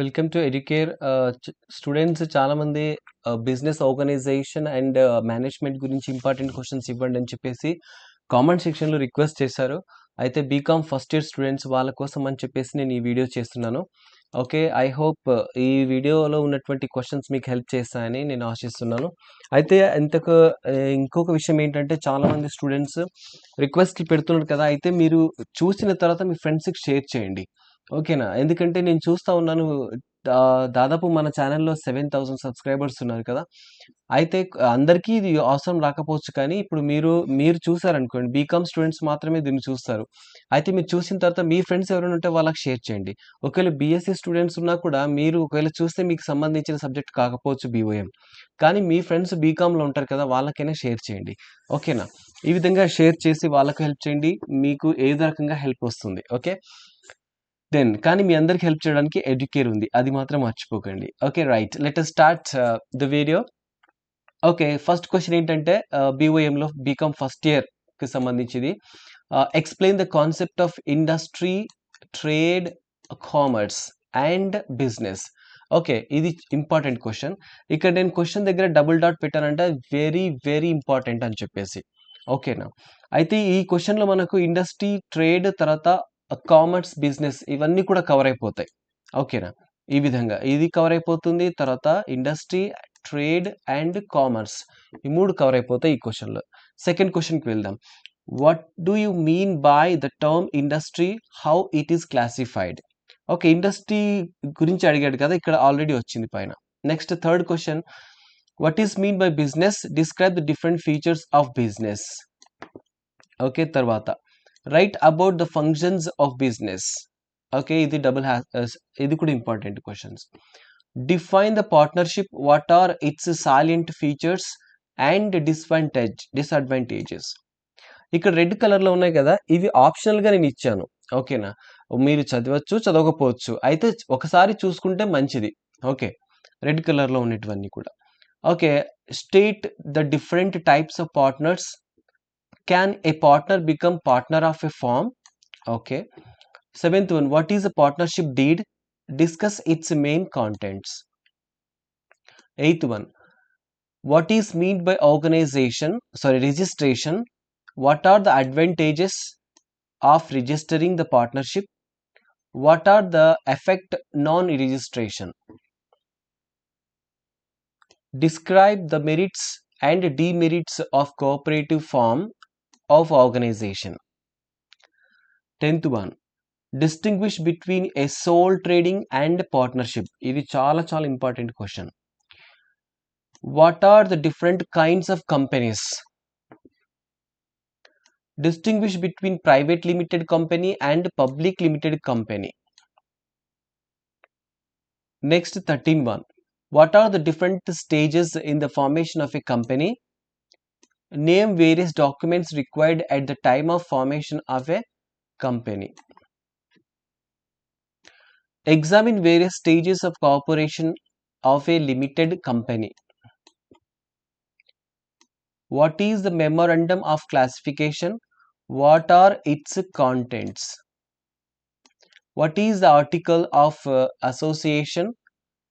Welcome to educare students చాలా మంది business organisation and management గురించి ఇంపార్టెంట్ క్వశ్చన్స్ ఇవ్వండి అని చెప్పేసి కామెంట్ సెక్షన్లో రిక్వెస్ట్ చేశారు. అయితే బీకామ్ ఫస్ట్ ఇయర్ స్టూడెంట్స్ వాళ్ళ కోసం అని చెప్పేసి నేను ఈ వీడియో చేస్తున్నాను. ఓకే, ఐ హోప్ ఈ వీడియోలో ఉన్నటువంటి క్వశ్చన్స్ మీకు హెల్ప్ చేస్తాయని నేను ఆశిస్తున్నాను. అయితే ఇంకొక విషయం ఏంటంటే చాలామంది స్టూడెంట్స్ రిక్వెస్ట్లు పెడుతున్నారు కదా, అయితే మీరు చూసిన తర్వాత మీ ఫ్రెండ్స్కి షేర్ చేయండి. ఓకేనా? ఎందుకంటే నేను చూస్తా ఉన్నాను, దాదాపు మన ఛానల్‌లో 7000 సబ్స్క్రైబర్స్ ఉన్నారు కదా! అయితే అందరికీ ఇది అవసరం రాకపోవచ్చు, కానీ ఇప్పుడు మీరు చూసారనుకోండి, బీకామ్ స్టూడెంట్స్ మాత్రమే దీన్ని చూస్తారు. అయితే మీరు చూసిన తర్వాత మీ ఫ్రెండ్స్ ఎవరైనా ఉంటే వాళ్ళకి షేర్ చేయండి. ఒకవేళ బీఎస్సీ స్టూడెంట్స్ ఉన్నా కూడా మీరు ఒకవేళ చూస్తే మీకు సంబంధించిన సబ్జెక్ట్ కాకపోవచ్చు బీఓఎం. కానీ మీ ఫ్రెండ్స్ బీకామ్‌లో ఉంటారు కదా! వాళ్ళకైనా షేర్ చేయండి. ఓకేనా? ఈ విధంగా షేర్ చేసి వాళ్ళకి హెల్ప్ చేయండి. మీకు ఏదో రకంగా హెల్ప్ వస్తుంది. ఓకే? కానీ మీ అందరికి హెల్ప్ చేయడానికి ఎడ్యుకేర్ ఉంది, అది మాత్రం మర్చిపోకండి. Okay, right, let us start the video. Okay, first question ఏంటంటే బీఓఎంలో బీకామ్ ఫస్ట్ ఇయర్కి సంబంధించింది. Explain the concept of industry, trade, commerce and business. Okay, ఇది ఇంపార్టెంట్ క్వశ్చన్. ఇక్కడ నేను క్వశ్చన్ దగ్గర డబుల్ డాట్ పెట్టానంటే వెరీ వెరీ ఇంపార్టెంట్ అని చెప్పేసి. ఓకేనా? అయితే ఈ క్వశ్చన్లో మనకు ఇండస్ట్రీ, ట్రేడ్, తర్వాత కామర్స్, బిజినెస్ ఇవన్నీ కూడా కవర్ అయిపోతాయి. ఓకేనా? ఈ విధంగా ఇది కవర్ అయిపోతుంది. తర్వాత ఇండస్ట్రీ, ట్రేడ్ అండ్ కామర్స్, ఈ మూడు కవర్ అయిపోతాయి ఈ క్వశ్చన్లో. సెకండ్ క్వశ్చన్కి వెళ్దాం. What do you mean by the term industry, how it is classified? Okay, industry గురించి అడిగాడు కదా, ఇక్కడ ఆల్రెడీ వచ్చింది పైన. Next third question, what is mean by business, describe the different features of business. Okay, తర్వాత write about the functions of business. Okay, ఇది ఇది కూడా important questions. Define the partnership, what are its salient features and disadvantages. ఇక్కడ red కలర్లో ఉన్నాయి కదా, ఇవి ఆప్షనల్గా నేను ఇచ్చాను. ఓకేనా? మీరు చదవచ్చు, చదవకపోవచ్చు, అయితే ఒకసారి చూసుకుంటే మంచిది. ఓకే, రెడ్ కలర్లో ఉన్నటువన్నీ కూడా. Okay, state the different types of partners. Can a partner become partner of a firm? Okay. Seventh one, what is a partnership deed? Discuss its main contents. Eighth one, what is meant by registration? What are the advantages of registering the partnership? What are the effect non-registration? Describe the merits and demerits of cooperative form of organization. 10th one, distinguish between a sole trading and partnership. ఇది చాలా చాలా important question. What are the different kinds of companies? Distinguish between private limited company and public limited company. Next, 13 one, what are the different stages in the formation of a company? Name various documents required at the time of formation of a company. Examine various stages of corporation of a limited company. What is the memorandum of classification? What are its contents? What is the article of association?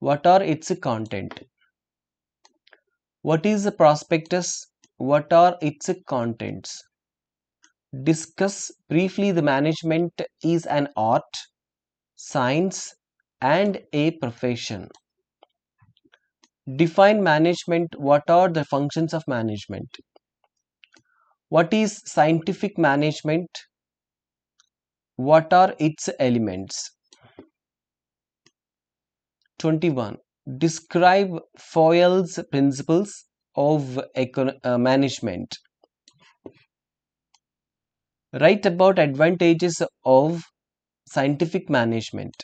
What are its content? What is the prospectus? What are its contents? Discuss briefly the management is an art, science and a profession. Define management. What are the functions of management? What is scientific management? What are its elements? 21. Describe Foyle's principles of management. Write about advantages of scientific management.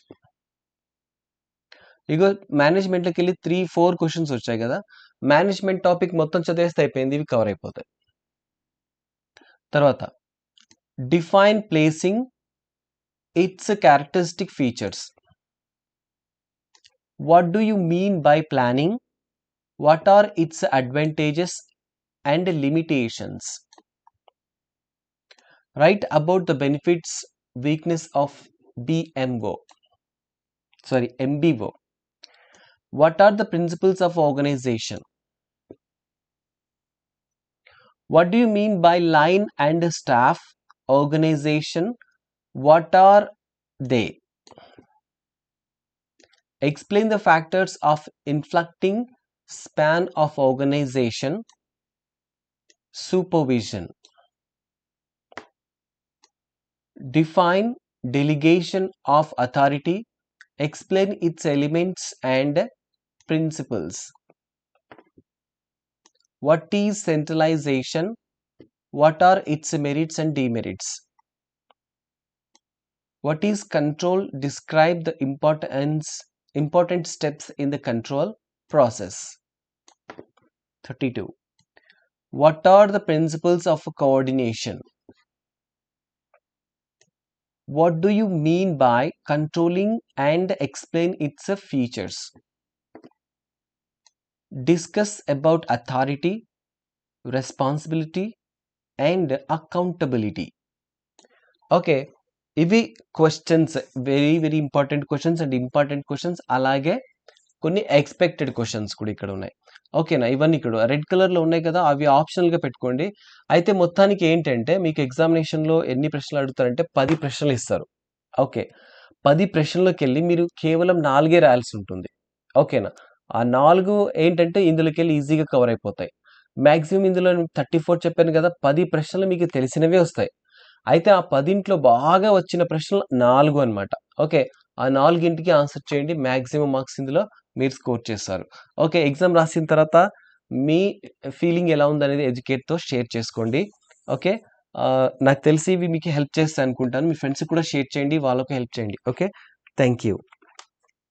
ఇగో మేనేజ్మెంట్లోకి వెళ్ళి 3-4 questions వచ్చాయి కదా, management topic మొత్తం చదివేస్తే అయిపోయింది, ఇవి cover అయిపోతాయి. తర్వాత define placing, its characteristic features. What do you mean by planning? What are its advantages and limitations? Write about the benefits, weakness of BMO. sorry, MBO. What are the principles of organization? What do you mean by line and staff organization? What are they? Explain the factors of inflecting span of organization. Supervision. Define delegation of authority. Explain its elements and principles. What is centralization? What are its merits and demerits? What is control? Describe the important steps in the control process. 32. What are the principles of coordination? What do you mean by controlling and explain its features? Discuss about authority, responsibility and accountability. Okay, ఇవి questions, very important questions and important questions, అలాగే కొన్ని expected questions కూడా ఇక్కడ ఉన్నాయి. ఓకేనా, ఇవన్నీ ఇక్కడ red కలర్లో ఉన్నాయి కదా, అవి ఆప్షనల్గా పెట్టుకోండి. అయితే మొత్తానికి ఏంటంటే మీకు ఎగ్జామినేషన్లో ఎన్ని ప్రశ్నలు అడుగుతారంటే 10 ప్రశ్నలు ఇస్తారు. ఓకే, 10 ప్రశ్నలోకి వెళ్ళి మీరు కేవలం 4 రాయాల్సి ఉంటుంది. ఓకేనా, ఆ 4 ఏంటంటే ఇందులోకి వెళ్ళి ఈజీగా కవర్ అయిపోతాయి. మ్యాక్సిమం ఇందులో 34 చెప్పాను కదా, 10 ప్రశ్నలు మీకు తెలిసినవే వస్తాయి. అయితే ఆ 10 బాగా వచ్చిన ప్రశ్నలు 4 అనమాట. ఓకే, ఆ 4కి ఆన్సర్ చేయండి, మ్యాక్సిమం మార్క్స్ ఇందులో మీరు స్కోర్ చేస్తారు. ఓకే, ఎగ్జామ్ రాసిన తర్వాత మీ ఫీలింగ్ ఎలా ఉందనేది ఎడ్యుకేట్తో షేర్ చేసుకోండి. ఓకే, నాకు తెలిసి ఇవి మీకు హెల్ప్ చేస్తాయి అనుకుంటాను. మీ ఫ్రెండ్స్కి కూడా షేర్ చేయండి, వాళ్ళకు హెల్ప్ చేయండి. Okay, thank you.